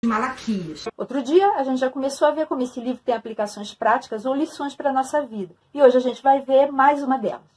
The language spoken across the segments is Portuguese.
Malaquias. Outro dia a gente já começou a ver como esse livro tem aplicações práticas ou lições para a nossa vida. E hoje a gente vai ver mais uma delas.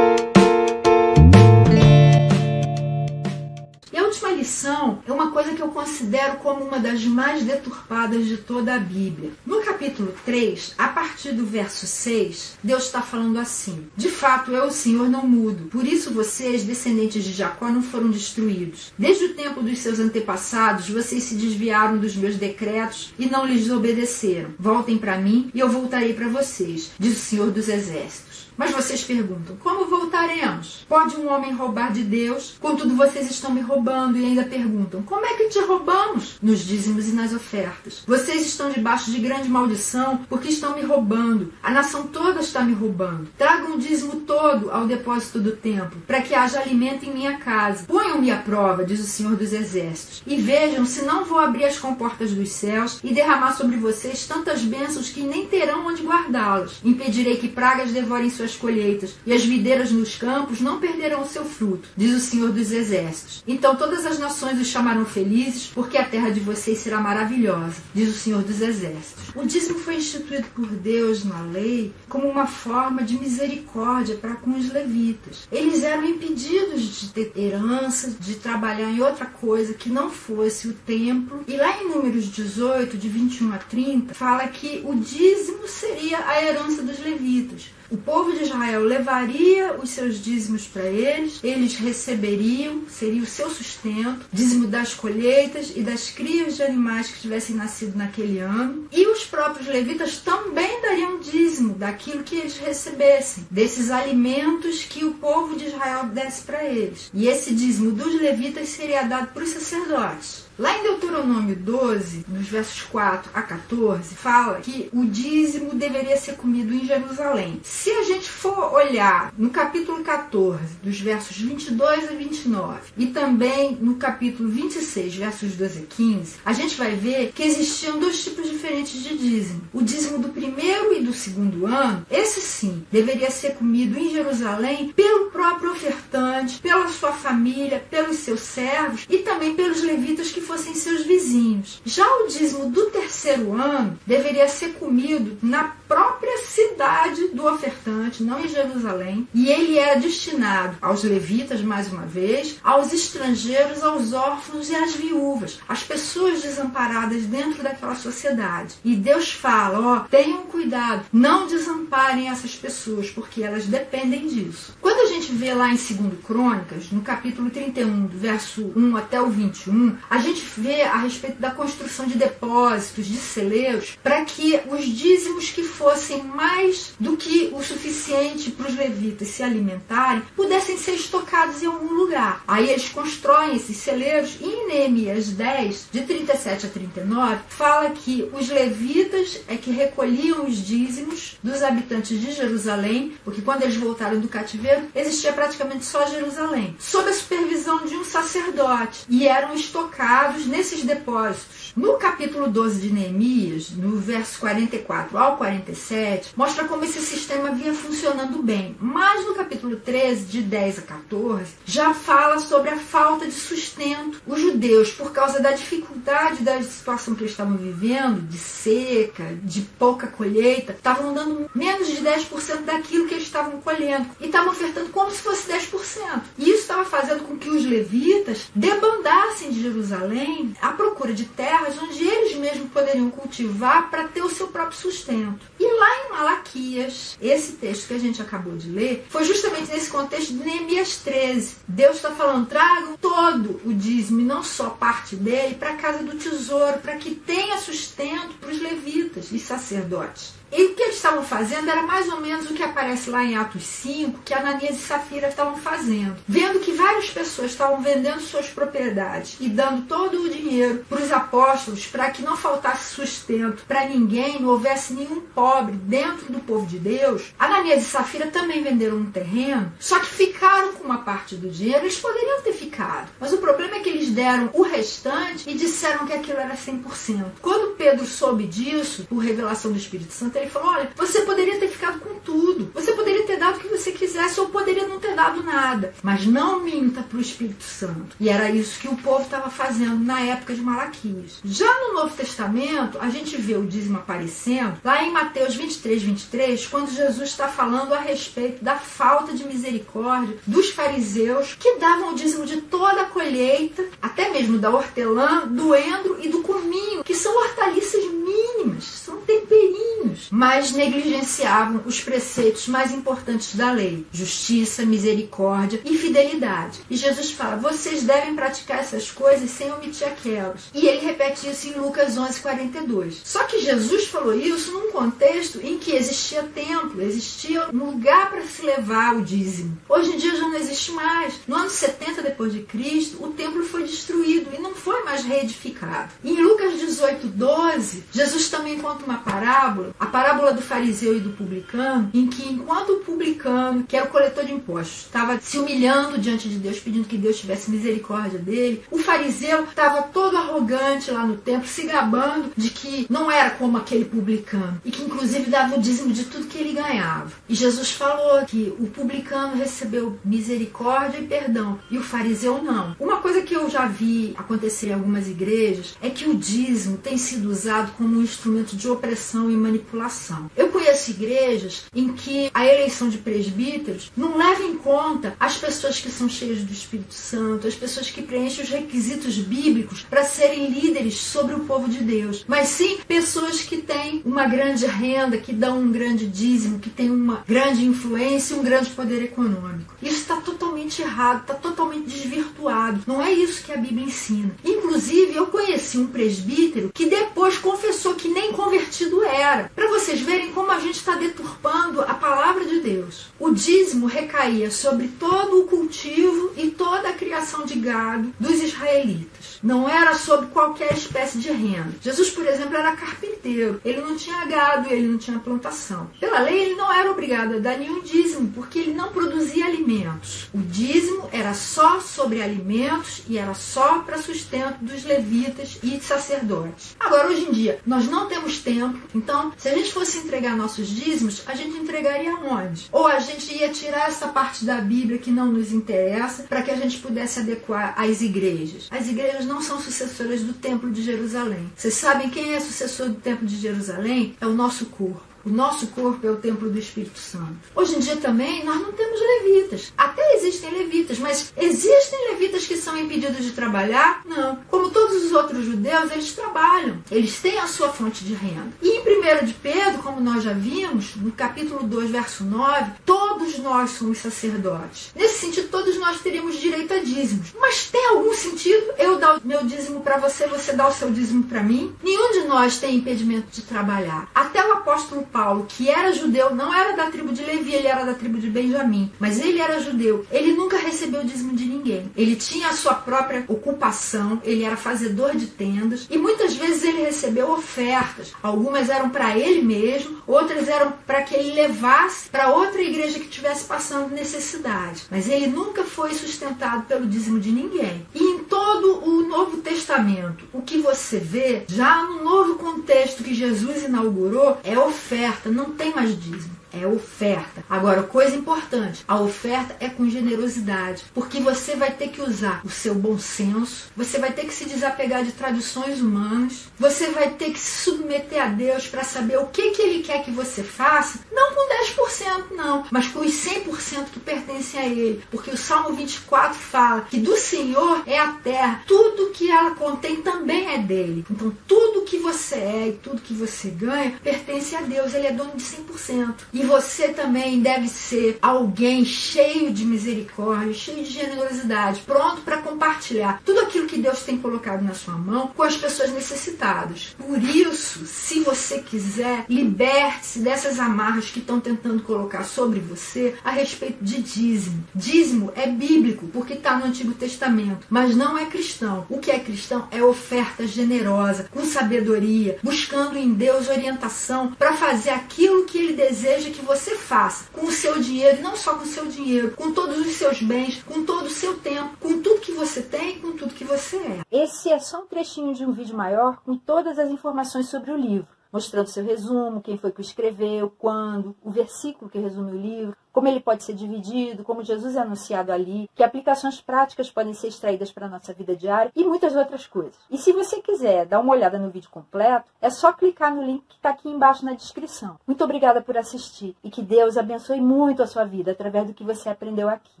Lição é uma coisa que eu considero como uma das mais deturpadas de toda a Bíblia. No capítulo 3, a partir do verso 6, Deus está falando assim: de fato, eu, o Senhor, não mudo. Por isso vocês, descendentes de Jacó, não foram destruídos. Desde o tempo dos seus antepassados, vocês se desviaram dos meus decretos e não lhes obedeceram. Voltem para mim e eu voltarei para vocês, diz o Senhor dos Exércitos. Mas vocês perguntam, como voltaremos? Pode um homem roubar de Deus? Contudo, vocês estão me roubando e ainda perguntam, como é que te roubamos? Nos dízimos e nas ofertas. Vocês estão debaixo de grande maldição porque estão me roubando. A nação toda está me roubando. Tragam o dízimo todo ao depósito do templo, para que haja alimento em minha casa. Ponham-me à prova, diz o Senhor dos Exércitos, e vejam se não vou abrir as comportas dos céus e derramar sobre vocês tantas bênçãos que nem terão onde guardá-las. Impedirei que pragas devorem suas colheitas, e as videiras nos campos não perderão o seu fruto, diz o Senhor dos Exércitos. Então todas as nações os chamarão felizes, porque a terra de vocês será maravilhosa, diz o Senhor dos Exércitos. O dízimo foi instituído por Deus na lei como uma forma de misericórdia para com os levitas. Eles eram impedidos de ter herança, de trabalhar em outra coisa que não fosse o templo. E lá em Números 18, de 21 a 30, fala que o dízimo seria a herança dos levitas. O povo de Israel levaria os seus dízimos para eles receberiam, seria o seu sustento, dízimo das colheitas e das crias de animais que tivessem nascido naquele ano. E os próprios levitas também dariam dízimo daquilo que eles recebessem, desses alimentos que o povo de Israel desse para eles. E esse dízimo dos levitas seria dado para os sacerdotes. Lá em Deuteronômio 12, nos versos 4 a 14, fala que o dízimo deveria ser comido em Jerusalém. Se a gente for olhar no capítulo 14, dos versos 22 a 29, e também no capítulo 26, versos 12 a 15, a gente vai ver que existiam dois tipos diferentes de dízimo. O dízimo do primeiro e do segundo ano, esse sim, deveria ser comido em Jerusalém pelo próprio ofertante, pela sua família, pelos seus servos e também pelos levitas que fossem seus vizinhos. Já o dízimo do terceiro ano deveria ser comido na própria cidade do ofertante, não em Jerusalém, e ele era destinado aos levitas, mais uma vez, aos estrangeiros, aos órfãos e às viúvas, às pessoas desamparadas dentro daquela sociedade. E Deus fala, tenham cuidado, não desamparem essas pessoas, porque elas dependem disso. Quando a gente vê lá em 2 Crônicas, no capítulo 31, do verso 1 até o 21, a gente vê a respeito da construção de depósitos, de celeiros, para que os dízimos que fossem mais do que o suficiente para os levitas se alimentarem, pudessem ser estocados em algum lugar. Aí eles constroem esses celeiros e em Neemias 10, de 37 a 39, fala que os levitas é que recolhiam os dízimos dos habitantes de Jerusalém, porque quando eles voltaram do cativeiro, existia praticamente só Jerusalém, sob a supervisão de um sacerdote, e eram estocados nesses depósitos. No capítulo 12 de Neemias, no verso 44 ao 47, mostra como esse sistema vinha funcionando bem. Mas no capítulo 13, de 10 a 14, já fala sobre a falta de sustento. Os judeus, por causa da dificuldade da situação que eles estavam vivendo, de seca, de pouca colheita, estavam dando menos de 10% daquilo que eles estavam colhendo. E estavam ofertando como se fosse 10%. E isso estava fazendo com que os levitas debandassem de Jerusalém à procura de terras onde eles mesmos poderiam cultivar para ter o seu próprio sustento. E lá em Malaquias, esse texto que a gente acabou de ler, foi justamente nesse contexto de Neemias 13. Deus está falando, tragam todo o dízimo e não só parte dele para a casa do tesouro, para que tenha sustento para os levitas e sacerdotes. E o que eles estavam fazendo era mais ou menos o que aparece lá em Atos 5, que Ananias e Safira estavam fazendo. Vendo que várias pessoas estavam vendendo suas propriedades e dando todo o dinheiro para os apóstolos, para que não faltasse sustento para ninguém, não houvesse nenhum pobre dentro do povo de Deus, Ananias e Safira também venderam um terreno, só que ficaram com uma parte do dinheiro. Eles poderiam ter ficado, mas o problema é que eles deram o restante e disseram que aquilo era 100%. Quando Pedro soube disso, por revelação do Espírito Santo, ele falou, olha, você poderia ter ficado com tudo, você poderia ter dado o que você quisesse ou poderia não ter dado nada, mas não minta para o Espírito Santo. E era isso que o povo estava fazendo na época de Malaquias. Já no Novo Testamento, a gente vê o dízimo aparecendo lá em Mateus 23, quando Jesus está falando a respeito da falta de misericórdia dos fariseus que davam o dízimo de toda a colheita, até mesmo da hortelã, do endro e do cominho, que são hortaliças mínimas, são temperinhos, mas negligenciavam os preceitos mais importantes da lei: justiça, misericórdia e fidelidade. E Jesus fala, vocês devem praticar essas coisas sem omitir aquelas. E ele repete isso em Lucas 11:42. Só que Jesus falou isso num contexto em que existia templo, existia um lugar para se levar o dízimo. Hoje em dia já não existe mais. No ano 70 depois de Cristo, o templo foi destruído e não foi mais reedificado. E em Lucas 18:12, Jesus também conta uma parábola, a parábola do fariseu e do publicano, em que enquanto o publicano, que era o coletor de impostos, estava se humilhando diante de Deus, pedindo que Deus tivesse misericórdia dele, o fariseu estava todo arrogante lá no templo, se gabando de que não era como aquele publicano, e que inclusive dava o dízimo de tudo que ele ganhava. E Jesus falou que o publicano recebeu misericórdia e perdão, e o fariseu não. Uma coisa que eu já vi acontecer em algumas igrejas é que o dízimo tem sido usado como um instrumento de opressão e manipulação. Eu conheço igrejas em que a eleição de presbíteros não leva em conta as pessoas que são cheias do Espírito Santo, as pessoas que preenchem os requisitos bíblicos para serem líderes sobre o povo de Deus, mas sim pessoas que têm uma grande renda, que dão um grande dízimo, que têm uma grande influência e um grande poder econômico. Isso está totalmente errado, está totalmente desvirtuado. Não é isso que a Bíblia ensina. Inclusive, eu conheci um presbítero que depois confessou que nem convertido era. Para vocês verem como a gente está deturpando a palavra de Deus. O dízimo recaía sobre todo o cultivo e toda a criação de gado dos israelitas. Não era sobre qualquer espécie de renda. Jesus, por exemplo, era carpinteiro. Ele não tinha gado, ele não tinha plantação. Pela lei, ele não era obrigado a dar nenhum dízimo, porque ele não produzia alimentos. O dízimo era só sobre alimentos e era só para sustento dos levitas e sacerdotes. Agora, hoje em dia, nós não temos templo, então, se a gente fosse entregar nossos dízimos, a gente entregaria onde? Ou a gente ia tirar essa parte da Bíblia que não nos interessa para que a gente pudesse adequar às igrejas. As igrejas não são sucessoras do Templo de Jerusalém. Vocês sabem quem é sucessor do Templo de Jerusalém? É o nosso corpo. O nosso corpo é o templo do Espírito Santo. Hoje em dia também nós não temos levitas. Até existem levitas, mas existem levitas que são impedidos de trabalhar? Não. Como todos os outros judeus, eles trabalham. Eles têm a sua fonte de renda. E em 1 de Pedro, como nós já vimos, no capítulo 2, verso 9, todos nós somos sacerdotes. Nesse sentido, todos nós teríamos direito a dízimos. Mas tem algum sentido eu dar o meu dízimo para você, você dar o seu dízimo para mim? Nenhum de nós tem impedimento de trabalhar. Até o apóstolo Paulo, que era judeu, não era da tribo de Levi, ele era da tribo de Benjamim, mas ele era judeu, ele nunca recebeu o dízimo de ninguém. Ele tinha a sua própria ocupação, ele era fazedor de tendas, e muitas vezes ele recebeu ofertas. Algumas eram para ele mesmo, outras eram para que ele levasse para outra igreja que estivesse passando necessidade. Mas ele nunca foi sustentado pelo dízimo de ninguém. E em todo o Novo Testamento, o que você vê, já no novo contexto que Jesus inaugurou, é oferta. Não tem mais dízimo. É oferta. Agora, coisa importante, a oferta é com generosidade, porque você vai ter que usar o seu bom senso, você vai ter que se desapegar de tradições humanas, você vai ter que se submeter a Deus para saber o que Ele quer que você faça, não com 10% não, mas com os 100% que pertencem a Ele, porque o Salmo 24 fala que do Senhor é a terra, tudo que ela contém também é dele. Então, tudo que você é e tudo que você ganha pertence a Deus, Ele é dono de 100%. E você também deve ser alguém cheio de misericórdia, cheio de generosidade, pronto para compartilhar tudo aquilo que Deus tem colocado na sua mão com as pessoas necessitadas. Por isso, se você quiser, liberte-se dessas amarras que estão tentando colocar sobre você a respeito de dízimo. Dízimo é bíblico, porque está no Antigo Testamento, mas não é cristão. O que é cristão é oferta generosa, com sabedoria, buscando em Deus orientação para fazer aquilo que Ele deseja que você faça com o seu dinheiro, e não só com o seu dinheiro, com todos os seus bens, com todo o seu tempo, com tudo que você tem e com tudo que você é. Esse é só um trechinho de um vídeo maior com todas as informações sobre o livro. mostrando seu resumo, quem foi que o escreveu, quando, o versículo que resume o livro, como ele pode ser dividido, como Jesus é anunciado ali, que aplicações práticas podem ser extraídas para a nossa vida diária e muitas outras coisas. E se você quiser dar uma olhada no vídeo completo, é só clicar no link que está aqui embaixo na descrição. Muito obrigada por assistir e que Deus abençoe muito a sua vida através do que você aprendeu aqui.